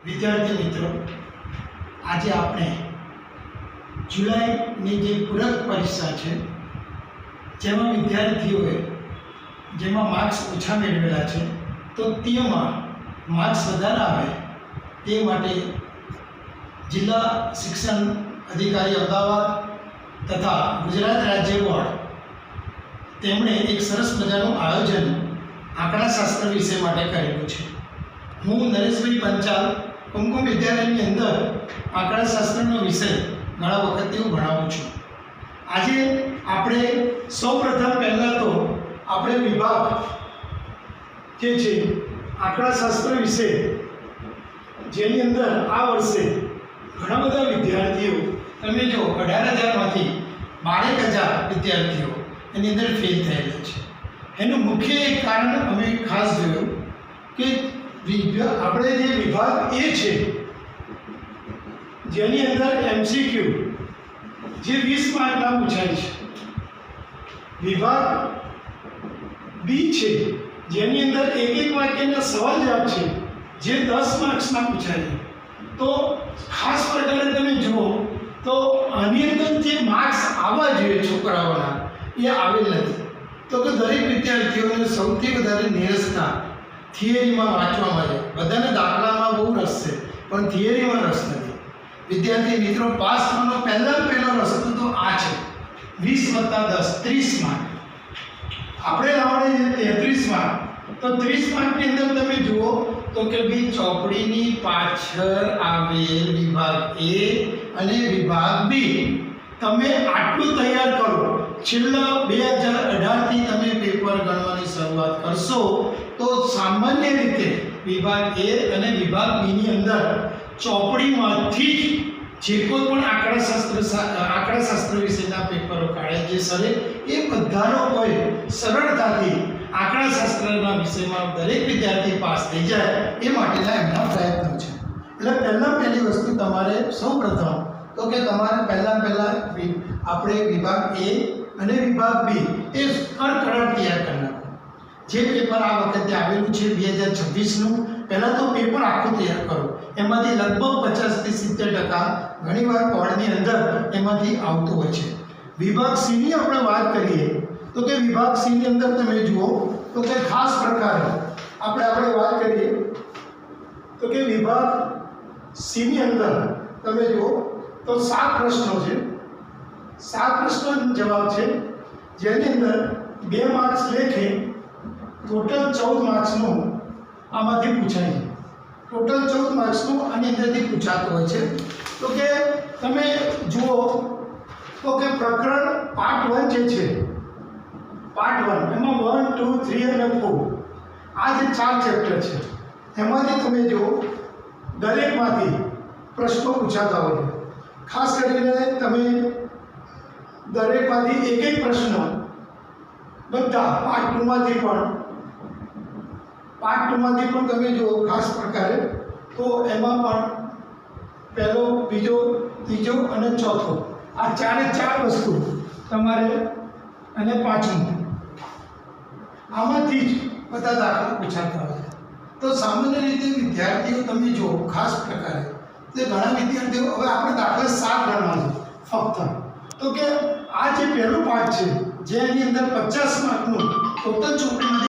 વિદ્યાર્થી મિત્રો, આજે આપણે જુલાઈની જે પૂરક પરીક્ષા છે જેમાં વિદ્યાર્થીઓએ જેમાં માર્ક્સ ઓછા મેળવેલા છે તો તેમાં માર્ક્સ વધારે આવે તે માટે જિલ્લા શિક્ષણ અધિકારી અમદાવાદ તથા ગુજરાત રાજ્ય બોર્ડ તેમણે એક સરસ મજાનું આયોજન આંકડાશાસ્ત્ર વિષય માટે કરેલું છે। હું નરેશભાઈ પંચાલ કુમકુમ વિદ્યાલયની અંદર આંકડાશાસ્ત્રનો વિષય ઘણા વખતથી હું ભણાવું છું। આજે આપણે સૌપ્રથમ પહેલાં તો આપણે વિભાગ જે છે આંકડાશાસ્ત્ર વિષય જેની અંદર આ વર્ષે ઘણા બધા વિદ્યાર્થીઓ તમે જો 18,000માંથી 12,000 વિદ્યાર્થીઓ એની અંદર ફેલ થયેલા છે। એનું મુખ્ય એક કારણ અમે ખાસ જોયું કે આપણે જે વિભાગ એ છે જેની અંદર MCQ જે 20 માર્કના પૂછાય છે, વિભાગ બી છે જેની અંદર એક વાક્યના સવાલ જવાબ છે જે 10 માર્ક્સના પૂછાય છે। તો ખાસ પ્રકારે તમે જુઓ તો આની અંદર જે માર્ક્સ આવવા જોઈએ છોકરાઓના એ આવેલ નથી। તો કે દરેક વિદ્યાર્થીઓને સૌથી વધારે નિરસતા થિયરીમાં વાંચવામાં છે। બધાને દાખલામાં બહુ રસ છે પણ થિયરીમાં રસ નથી। વિદ્યાર્થી મિત્રો, પાસ થવાનો પહેલો રસ્તો તો આ છે, 20 + 10 30 માર્ક। આપણે લાવવાની છે 33 માર્ક। તો 30 માર્કની અંદર તમે જુઓ તો કે ભાઈ ચોપડીની પાછળ આવેલ વિભાગ એ અને વિભાગ બી તમે આટલું તૈયાર કરો, છેલ્લા 2018થી તમે પેપર ગણવાની શરૂઆત કરશો તો સામાન્ય રીતે વિભાગ એ અને વિભાગ બી ની અંદર ચોપડીમાંથી જે કોઈ પણ આંકડાશાસ્ત્ર વિષયના પેપરો કાઢ્યા જે સરે એ બધાનો કોઈ સરળતાથી આંકડાશાસ્ત્રના વિષયમાં દરેક વિદ્યાર્થી પાસ થઈ જાય એ માટેના એમના પ્રયત્નો છે। એટલે પહેલી વસ્તુ તમારે સૌપ્રથમ તો કે તમારે પહેલા આપણે વિભાગ એ અને વિભાગ બી એ કડક તૈયાર કરી નાખો। જે પેપર આ વખતે આવેલું છે 2026નું, પહેલાં તો પેપર આખું તૈયાર કરો, એમાંથી લગભગ 50થી 70% ઘણીવાર બોર્ડની અંદર એમાંથી આવતું હોય છે। વિભાગ સીની આપણે વાત કરીએ તો કે વિભાગ સીની અંદર તમે જુઓ તો કે ખાસ પ્રકારે આપણે વાત કરીએ તો કે વિભાગ સીની અંદર તમે જુઓ તો 7 પ્રશ્નો છે। 7 પ્રશ્નોનો જવાબ છે જેની અંદર 2 માર્ક્સ લેખે ટોટલ 14 માર્ક્સનું આમાંથી પૂછાય છે। ટોટલ 14 માર્ક્સનું આની અંદરથી પૂછાતું હોય છે। તો કે તમે જુઓ તો કે પ્રકરણ પાર્ટ 1 જે છે, પાર્ટ 1 એમાં 1, 2, 3 અને 4 આ જે 4 ચેપ્ટર છે એમાંથી તમે જુઓ દરેકમાંથી પ્રશ્નો પૂછાતા હોય છે। ખાસ કરીને તમે દરેકમાંથી એક પ્રશ્ન બધા પાર્ટ 2માંથી પણ તમે જુઓ ખાસ પ્રકારે તો એમાં પણ પહેલો, બીજો, ત્રીજો અને ચોથો આ 4 વસ્તુ તમારે અને પાંચમું આમાંથી જ બધા દાખલા પૂછાતા હોય છે। તો સામાન્ય રીતે વિદ્યાર્થીઓ તમે જુઓ ખાસ પ્રકારે તે ઘણા વિદ્યાર્થીઓ હવે આપણે દાખલા 7 ગણવાનું ફક્ત તો કે આ જે પહેલું પાઠ છે જે એની અંદર 50 માર્કનું ટોટલ ચોપડીમાંથી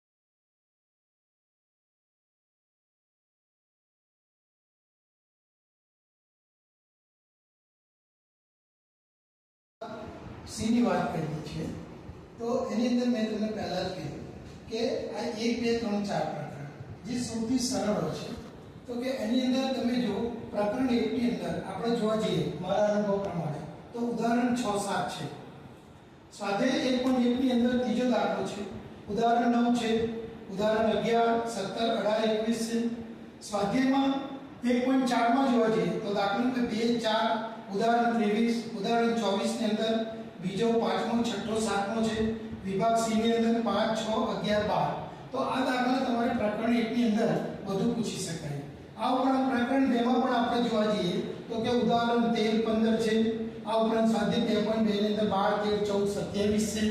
સીની વાત કરીએ છીએ તો એની અંદર મેં તમને પહેલા જ કીધું કે આ 1, 2, 3, 4 પ્રકરણ જે સૌથી સરળ હોય છે। તો કે એની અંદર તમે જો પ્રકરણ 1 ની અંદર આપણે જોવા જઈએ મારા અનુભવ પ્રમાણે તો ઉદાહરણ 6, 7 છે। સ્વાધ્યાય 1.1 ની અંદર ત્રીજો દાખલો છે, ઉદાહરણ 9 છે, ઉદાહરણ 11, 17, 18, 21 છે। સ્વાધ્યાયમાં 1.4માં જોવા જઈએ તો દાખલા નંબર 2, 4, ઉદાહરણ 23, ઉદાહરણ 24 ની અંદર બીજો, પાંચમો, છઠ્ઠો, સાતમો છે। વિભાગ સી ની અંદર 5, 6, 11, 12 તો આ દાખલા તમારે પ્રકરણ 1 ની અંદર બધું પૂછી શકાય। આ ઉપરાંત પ્રકરણ 2 માં પણ આપણે જોવા જઈએ તો કે ઉદાહરણ 13, 15 છે। આ ઉપરાંત સ્વાધ્યાય 2.2 ની અંદર 12, 13, 14, 27 છે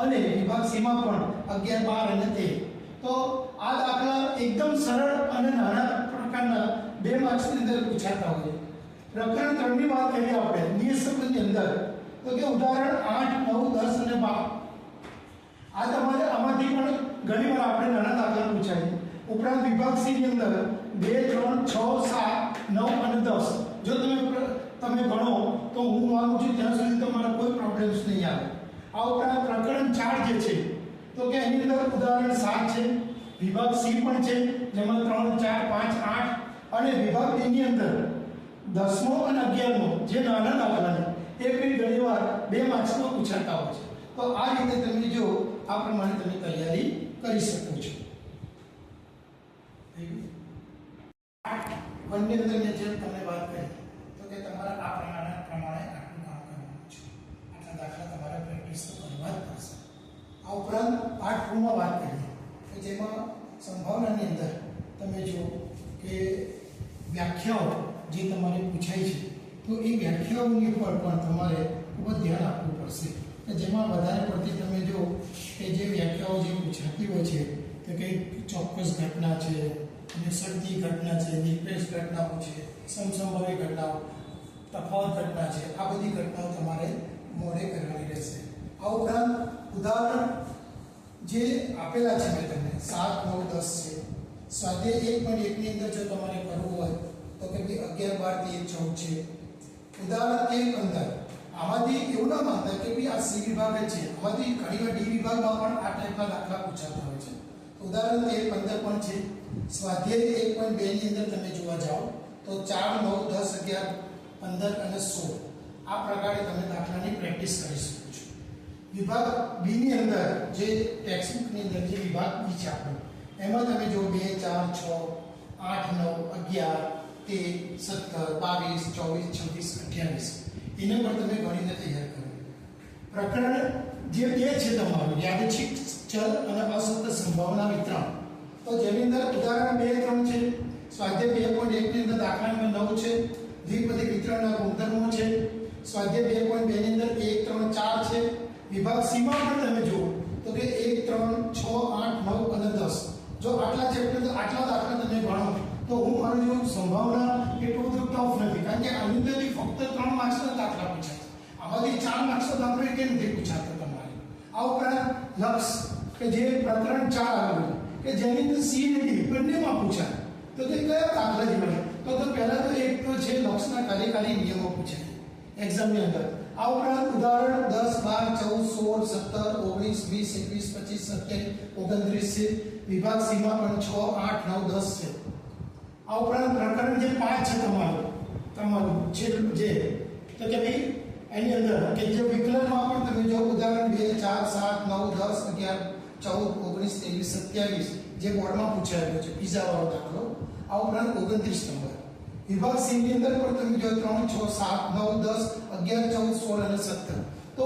અને વિભાગ સી માં પણ 11, 12 અને 13। તો આ દાખલા એકદમ સરળ અને નાના પ્રકારના 2 માર્ક્સની અંદર પૂછાતા હોય છે. પ્રકરણ 3 ની વાત કરીએ આપણે નિયમની અંદર, તો કે ઉદાહરણ 8, 9, 10 અને 12. આ તમારે આમાંથી પણ ઘણીવાર આપણે નાના દાખલા પૂછાય. ઉપરાંત વિભાગ સી ની અંદર 2, 3, 6, 7, 9 અને 10 જો તમે ગણો તો હું માનું છું ત્યાં સુધી તમારા કોઈ પ્રોબ્લેમ્સ નહીં આવે. આ ઉપરાંત પ્રકરણ 4 જે છે તો કે એની અંદર ઉદાહરણ 7 છે, વિભાગ સી પણ છે જેમાં 3, 4, 5, 8 અને વિભાગ ડી ની અંદર 10મો અને 11મો જે નાના દાખલા છે એ બી ઘણીવાર 2 માર્ક્સમાં પૂછાતા હોય છે. તો આ રીતે તમે જો આ પ્રમાણે તમે તૈયારી કરી શકો છો. બંને અંદર મેં જેમ તમને વાત કરી તો કે તમારે આ પ્રમાણે આટલું કામ કરવાનું છે. આટલા દાખલા તમારે પ્રેક્ટિસ તો કરવા જ પડશે. આ ઉપરાંત પાઠ 2 માં વાત કરીએ કે જેમાં સંભાવનાની અંદર તમે જો કે વ્યાખ્યાઓ જે તમારે પૂછાય છે તો એ વ્યાખ્યાઓની ઉપર પણ તમારે ખૂબ જ ધ્યાન આપવું પડશે કે જેમાં વધારે પડતી તમે જો કે જે વ્યાખ્યાઓ જે પૂછાતી હોય છે કે કઈ ચોક્કસ ઘટના છે, નિસર્ગી ઘટના છે, નિરપેક્ષ ઘટનાઓ છે, સમસંભવી ઘટનાઓ, તફાવત ઘટના છે, આ બધી ઘટનાઓ તમારે મોડે કરવાની રહેશે. આ ઉપરાંત ઉદાહરણ જે આપેલા છે મેં તમને 7, 9, 10 છે. સ્વાધ્યાય 1.1 ની અંદર જો તમારે કરવું હોય તો કે 11, 12, 13, 14 છે. ઉદાહરણ 13, 15 આમાંથી એવું ના માનતા કે ભાઈ આ સી વિભાગ જ છે, આમાંથી ઘણીવાર ડી વિભાગમાં પણ આ ટાઈપના દાખલા પૂછાતા હોય છે. ઉદાહરણ 13, 15 પણ છે. સ્વાધ્યાય 1.2 ની અંદર તમે જોવા જાઓ તો 4, 9, 10, 11, 15 અને 16 આ પ્રકારે તમે દાખલાની પ્રેક્ટિસ કરી શકો છો. વિભાગ બી ની અંદર જે ટેક્સ્ટબુક ની અંદર જે વિભાગ બી છે આપણો એમાં તમે જો 2, 4, 6, 8, 9, 11, 13, 17, 22, 24, 26, 28 એને પણ તમે ગણીને તૈયાર કરો. પ્રકરણ જે 2 છે તમારું યાદચ્છિક ચલ અને અસતત સંભાવના વિતરણ, તો જેની અંદર ઉદાહરણ 2, 3 છે. સ્વાધ્યાય 2.1 ની અંદર દાખલા નંબર 9 છે. દ્વિપદી વિતરણના ગુણધર્મો છે. સ્વાધ્યાય 2.2 ની અંદર 1, 3, 4 છે. વિભાગ સી માં પણ તમે જુઓ તો કે 1, 3, 6, 8, 9 અને 10 જો આટલા ચેપ્ટર આટલા દાખલા તમે ગણો તો હું માનું છું સંભાવના એટલું બધું ટફ નથી, કારણ કે આની અંદરથી ફક્ત 3 માર્ક્સના દાખલા પૂછાય. આમાંથી 4 માર્ક્સનો દાખલો કેમ નથી પૂછાતો તમારે. આ ઉપરાંત લક્ષ કે જે પ્રકરણ 4 આવેલું કે જેની અંદર સી અને ડી બંનેમાં પૂછાય તો તે કયા દાખલા જેવા તો પહેલા તો એક તો છે લક્ષના કાર્યકારી નિયમો પૂછાય એક્ઝામની અંદર. આ ઉપરાંત ઉદાહરણ 10, 12, 14, 16, 17, 19, 20, 21, 25, 27, 29 છે. વિભાગ સી માં પણ 6, 8, 9, 10 છે. આ ઉપરાંત પ્રકરણ જે 5 છે તમારું છેલ્લું જે તો કે ભાઈ એની અંદર કે જે વિકલનમાં પણ તમે જો ઉદાહરણ 2, 4, 7, 9, 10, 11, 14, 19, 23, 27 જે બોર્ડમાં પૂછાયેલો છે પીઝા વાળો દાખલો. આ ઉપરાંત 29 નંબર. વિભાગ સી ની અંદર પણ તમે જો 3, 6, 7, 9, 10, 11, 14, 16 અને 17. તો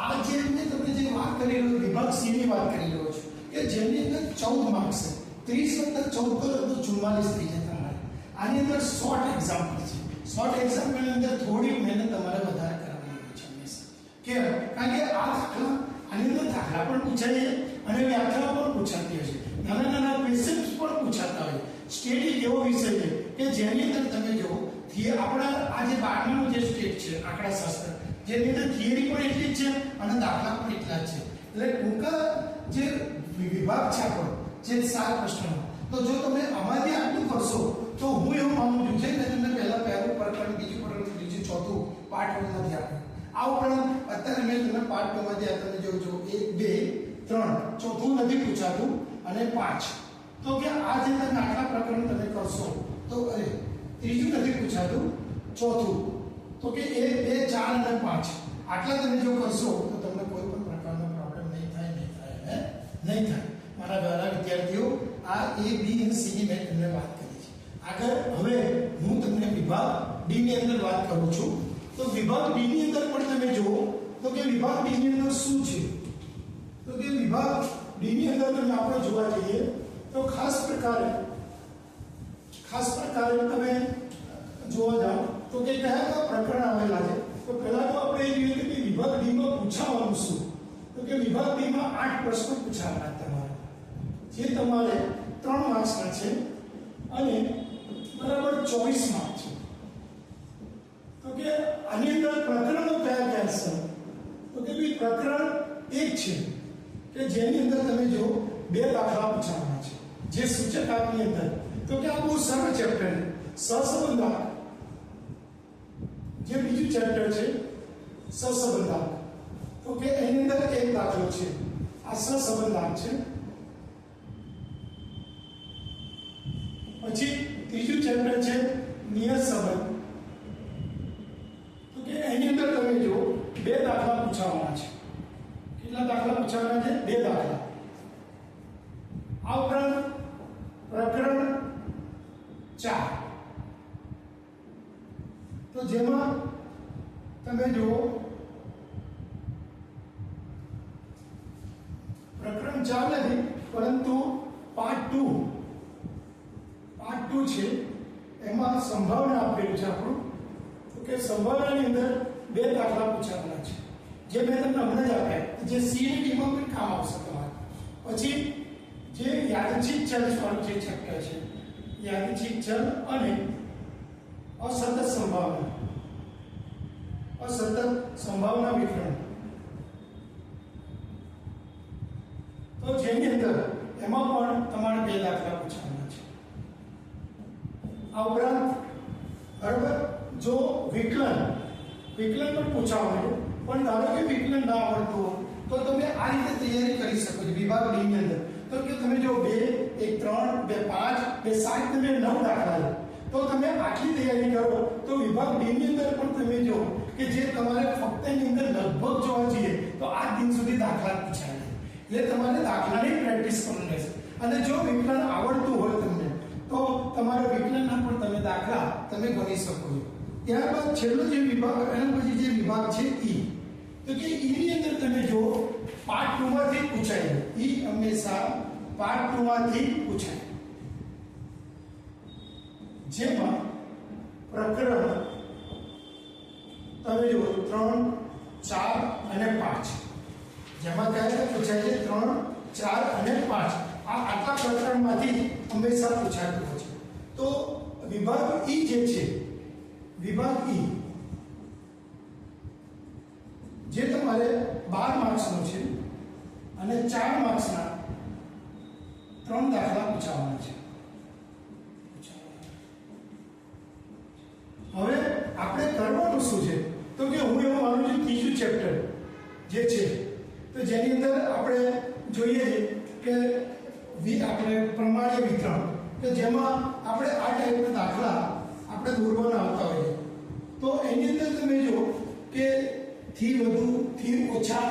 આ જે મેં તમને જે વાત કરી રહ્યો વિભાગ સી ની વાત કરી રહ્યો છું કે જેની અંદર 14 માર્ક્સ છે. 30 + 14 તો 44 થઈ જાય તમારે. આની અંદર શોર્ટ એક્ઝામ્પલ છે. શોર્ટ એક્ઝામ્પલની અંદર થોડી મહેનત તમારે વધારે કરવાની હોય છે હંમેશા. કેમ? કારણ કે આ દાખલા આની અંદર દાખલા પણ પૂછાય અને વ્યાખ્યા પણ પૂછાતી હોય છે. નાના નાના ક્વેશ્ચન્સ પણ પૂછાતા હોય. સ્ટેટ એક એવો વિષય છે કે જેની અંદર તમે જો આપણા આ જે 12માનો જે સ્ટેટ છે આંકડાશાસ્ત્ર જેની અંદર થિયરી પણ એટલી જ છે અને દાખલા પણ એટલા જ છે. એટલે ટૂંકા જે વિભાગ છે આપણો જે 7 પ્રશ્નો તો જો તમે આમાંથી આટલું કરશો તો હું એવું માનું છું છે કે તમને પહેલું પ્રકરણ, બીજું પ્રકરણ, ત્રીજું, ચોથું પાર્ટ 1 માંથી આપ્યું. આ ઉપરાંત અત્યારે મેં તમને પાર્ટ 2 માંથી આ તમે જોજો 1, 2, 3 ચોથું નથી પૂછાતું અને 5 તો કે આ જે તમે આટલા પ્રકરણ તમે કરશો તો અરે ત્રીજું નથી પૂછાતું, ચોથું તો કે 1, 2, 4 અને 5 આટલા તમે જો કરશો તો તમને કોઈ પણ પ્રકારનો પ્રોબ્લેમ નહીં થાય. મારા વહાલા વિદ્યાર્થીઓ આ A, B અને C ની મેં તમને વાત કરી છે. આગળ હવે હું તમને વિભાગ ડી ની અંદર વાત કરું છું. તો વિભાગ ડી ની અંદર પણ તમે જુઓ તો કે વિભાગ ડી ની અંદર શું છે તો કે વિભાગ ડી ની અંદર તમે આપણે જોવા જઈએ તો ખાસ પ્રકારે તમે જોવા જાઓ તો કે કયા પ્રકરણ આવેલા છે. તો પહેલા તો આપણે એ જોઈએ કે વિભાગ ડી માં પૂછાવાનું શું તો કે વિભાગ ડી માં 8 પ્રશ્નો પૂછાવાના તમારે જે તમારે 3 માર્ક્સના છે અને બરાબર 24 માર્ક છે. તો કે આની અંદર પ્રકરણો કયા કયા છે? તો કે ભાઈ પ્રકરણ 1 છે કે જેની અંદર તમે જો 2 દાખલા પૂછાવાના છે. જે સૂચકાંકની અંદર તો કે આ બહુ સરળ ચેપ્ટર છે. સહસંબંધાંક. જે બીજું ચેપ્ટર છે સહસંબંધાંક. તો કે એની અંદર એક દાખલો છે. આ સહસંબંધાંક છે. પછી ત્રીજું ચેપ્ટર છે નિયત સંબંધ. તો કે એની અંદર તમે જો 2 દાખલા પૂછાવાના છે. કેટલા દાખલા પૂછાવાના છે? 2 દાખલા. આ ઉપરાંત પ્રકરણ 4 તો જેમાં તમે જુઓ પ્રકરણ 4 નથી પરંતુ પાર્ટ 2 છે. એમાં સંભાવના આપેલું છે આપણું. તો કે સંભાવનાની અંદર 2 દાખલા પૂછાવાના છે. જે મેં તમને હમણાં જ આપ્યા, જે સીએટીમાં પણ કામ આવશે તમારે. પછી જે યાદચ્છિક ચલ વાળું જે ચેપ્ટર છે, યાદચ્છિક ચલ અને અસતત સંભાવના વિતરણ. તો જેની અંદર એમાં પણ તમારે 2 દાખલા પૂછવાના છે. આ ઉપરાંત બરાબર જો વિકલન પણ પૂછાવાનું, પણ ધારો કે વિકલન ના આવડતું હોય તો તમે આ રીતે તૈયારી કરી શકો છો. વિભાગ ડી ની અંદર તો કે તમે જો 2 1 3 2 5 2 7 તમે 9 દાખલા લો તો તમે આટલી તૈયારી કરો તો વિભાગ ડી ની અંદર પણ તમે જો કે જે તમારે ફક્ત એની અંદર લગભગ જોવા જઈએ તો આજ દિન સુધી દાખલા પૂછાય. એટલે તમારે દાખલાની પ્રેક્ટિસ કરવાની રહેશે. અને જો વિકલન આવડતું હોય તમને તો તમારા વિકલનના પણ તમે દાખલા તમે ગણી શકો છો. ત્યારબાદ છેલ્લો જે વિભાગ, એના પછી જે વિભાગ છે ઈ. તો કે ઈ ની અંદર તમે જો પાર્ટ 2 માંથી પૂછાય. ઈ હંમેશા પાર્ટ 2 માંથી પૂછાય. જેમાં પ્રકરણ તમે જો 3 4 અને 5 જેમાં કયા પૂછાય છે? 3 4 અને 5 આ આટલા પ્રકરણમાંથી હંમેશા પૂછાતું હોય છે. તો વિભાગ ઈ જે છે, વિભાગ ઈ જે તમારે 12 માર્ક્સનો છે અને 4 માર્ક્સના 3 દાખલા પૂછાવાના છે. હવે આપણે કરવાનું શું છે? તો કે હું એવું માનું છું ત્રીજું ચેપ્ટર જે છે તો જેની અંદર આપણે જોઈએ કે આપણે પ્રમાણ્ય વિતરણ, કે જેમાં આપણે આ ટાઈપના દાખલા આપણે દોરવાના આવતા હોઈએ. તો એની અંદર તમે જો કે થી વધુ થી ઓછા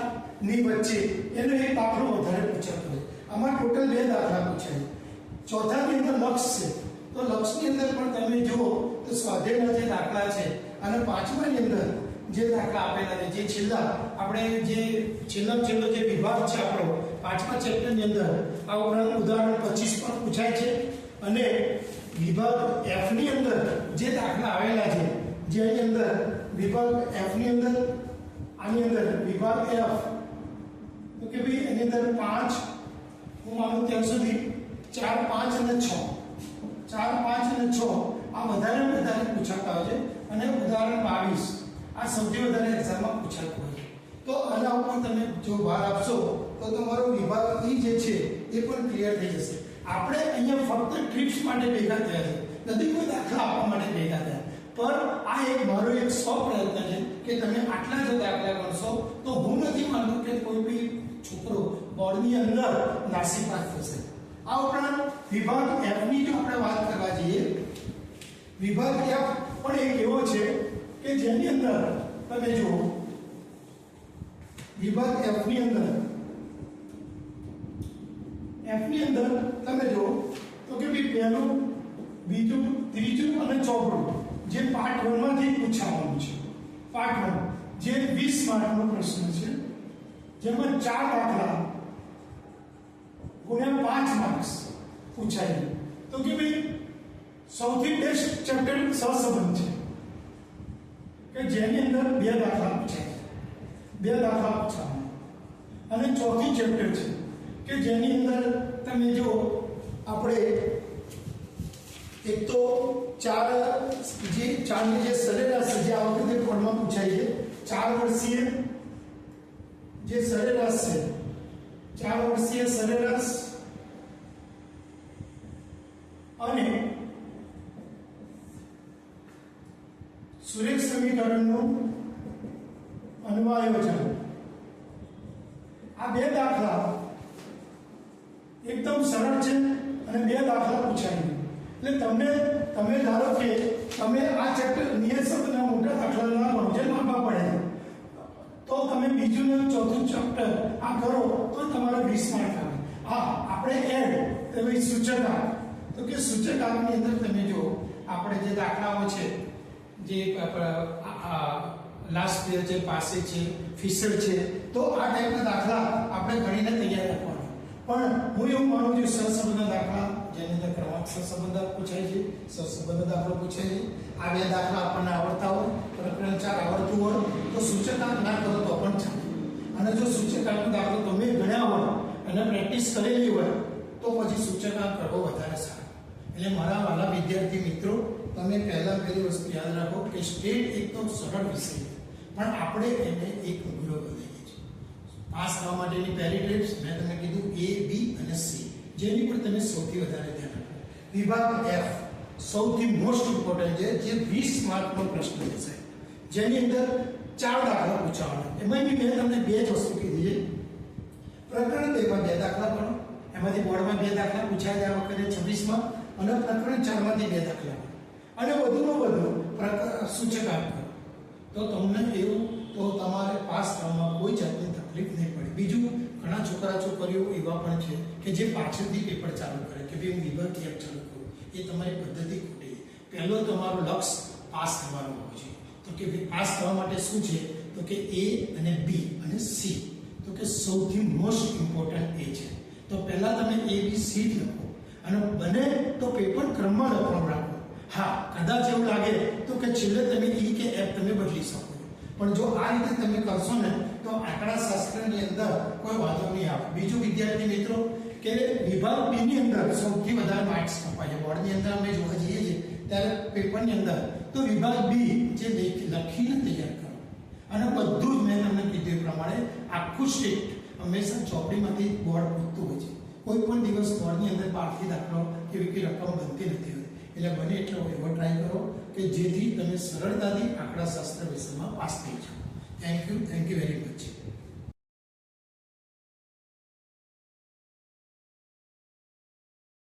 ની વચ્ચે એનો એક દાખલો વધારે પૂછાતો હોય. આમાં ટોટલ 2 દાખલા પૂછાય. ચોથાની અંદર લક્ષ છે તો લક્ષની અંદર પણ તમે જુઓ તો સ્વાધ્યાયના જે દાખલા છે અને 5માની અંદર જે દાખલા આપેલા છે, જે છેલ્લા આપણે જે છેલ્લો જે વિભાગ છે આપણો 5મા ચેપ્ટરની અંદર આ ઉપરાંત ઉદાહરણ 25 પણ પૂછાય છે. અને વિભાગ F ની અંદર જે દાખલા આવેલા છે, જેની અંદર વિભાગ F ની અંદર આની અંદર વિભાગ F તો કે ભાઈ એની અંદર 5 હું માનું ત્યાં સુધી 4 5 અને 6 આ વધારે પૂછાતા હોય છે. અને ઉદાહરણ 22 આ સૌથી વધારે એક્ઝામમાં પૂછાતું હોય છે. તો આના ઉપર તમે જો ભાર આપશો તો તમારો વિભાગ ઈ જે છે એ પણ ક્લિયર થઈ જશે. આપણે અહીંયા ફક્ત ટ્રિપ્સ માટે ભેગા થયા છે, નથી કોઈ દાખલા આપવા માટે ભેગા થયા. પણ આ એક મારો એક પ્રયત્ન છે કે તમે આટલા જો દાખલા ગણશો તો હું નથી માનતો કે કોઈ બી છોકરો બોર્ડની અંદર નાસીપાસ થશે. આ ઉપરાંત વિભાગ F ની જો આપણે વાત કરવા જઈએ, વિભાગ F પણ એક એવો છે કે જેની અંદર તમે જુઓ વિભાગ F ની અંદર તમે જુઓ તો કે ભાઈ પહેલું, બીજું, ત્રીજું અને ચોથું જે પાર્ટ 1 માંથી પૂછાવાનું છે. પાર્ટ 1 જે 20 માર્કનો પ્રશ્ન છે, જેમાં 4 દાખલા ગુણ્યા 5 માર્ક્સ પૂછાય. તો કે ભાઈ સૌથી બેસ્ટ ચેપ્ટર સહસંબંધ છે કે જેની અંદર 2 દાખલા પૂછાય. અને ચોથી ચેપ્ટર છે કે જેની અંદર તમે જો આપણે એક તો ચારની જે સરેરાશ છે, જે આ વખતે બોર્ડમાં પૂછાય છે, 4 વર્ષીય જે સરેરાશ છે, 4 વર્ષીય સરેરાશ અને સુરેખ સમીકરણનું અન્વયોજન, આ બે દાખલા એકદમ સરળ છે અને બે દાખલા પૂછાય. એટલે તમે ધારો કે તમે આ ચેપ્ટર નિયત શબ્દના મોટા દાખલા ના ભણો જે લાંબા પડે, તો તમે બીજું ને ચોથું ચેપ્ટર આ કરો તો તમારે 20 માર્ક આવે. આપણે એડ એટલે સૂચકાંક, તો કે સૂચકાંકની અંદર તમે જો આપણે જે દાખલાઓ છે, જે લાસ્ટ યર છે, પાસે છે, ફિશર છે, તો આ ટાઈપના દાખલા આપણે ગણીને તૈયાર રાખવાના. પણ હું એવું માનું છું સહસંબંધના દાખલા જેની અંદર ક્રમાંક સહસંબંધ પૂછાય છે, સહસંબંધ દાખલો પૂછાય છે, આ બે દાખલા આપણને આવડતા હોય, પ્રકરણ 4 આવડતું હોય તો સૂચકાંક ના કરો તો પણ ચાલે. અને જો સૂચકાંકનો દાખલો તમે ગણ્યા હોય અને પ્રેક્ટિસ કરેલી હોય તો પછી સૂચકાંક કરવો વધારે સારું. એટલે મારા વાલા વિદ્યાર્થી મિત્રો, તમે પહેલી વસ્તુ યાદ રાખો કે સ્ટેટ એકદમ સરળ વિષય છે, પણ આપણે એને એક મૂલ્ય બનાવીએ છીએ. પાસ થવા માટેની પહેલી ટિપ્સ મેં તમને કીધું A, B અને C, જેની પર તમે સૌથી વધારે ધ્યાન આપો. વિભાગ F સૌથી મોસ્ટ ઇમ્પોર્ટન્ટ છે, જે 20 માર્કનો પ્રશ્ન છે, જેની અંદર 4 દાખલા પૂછાવાના. એમાં બી મેં તમને બે જ વસ્તુ કીધી છે. પ્રકરણ 2 માં 2 દાખલા ગણો, એમાંથી બોર્ડમાં 2 દાખલા પૂછાય આ વખતે 26 માં, અને પ્રકરણ 4 માંથી 2 દાખલા, અને વધુમાં વધુ સૂચકાંક કરો તો તમને એવું તો તમારે પાસ થવામાં કોઈ જાતની તકલીફ નહીં પડે. બીજું, ઘણા છોકરીઓ એવા પણ છે કે જે પાછળથી પેપર ચાલુ કરે કે ભાઈ હું વિભાગ કેમ ચાલુ કરું, એ તમારી પદ્ધતિ ખોટી. પહેલો તમારું લક્ષ્ય પાસ થવાનું હોવું જોઈએ. તો કે ભાઈ પાસ થવા માટે શું છે, તો કે A અને B અને C, તો કે સૌથી મોસ્ટ ઇમ્પોર્ટન્ટ એ છે. તો પહેલા તમે A, B, C લખો, અને બને તો પેપર ક્રમમાં લખવાનું રાખો. હા, કદાચ એવું લાગે તો કે છેલ્લે તમે E કે F તમે બદલી શકો, પણ જો આ રીતે તમે કરશો ને તો આંકડાશાસ્ત્રની અંદર કોઈ વાંધો નહીં આવે. બીજું વિદ્યાર્થી મિત્રો, કે વિભાગ B ની અંદર સૌથી વધારે માર્ક્સ કપાય છે. બોર્ડની અંદર અમે જોવા જઈએ છીએ ત્યારે પેપરની અંદર તો વિભાગ B જે લખીને તૈયાર કરો, અને બધું જ મેં તમને કીધું એ પ્રમાણે આખું સ્ટેટ હંમેશા ચોપડીમાંથી બોર્ડ પૂછતું હોય છે. કોઈ પણ દિવસ બોર્ડની અંદર બહારથી દાખલો એવી કે રકમ બનતી નથી હોતી. એટલે બને એટલો એવો ટ્રાય કરો કે જેથી તમે સરળતાથી આંકડાશાસ્ત્ર વિષયમાં પાસ થઈ જાઓ. Thank you very much.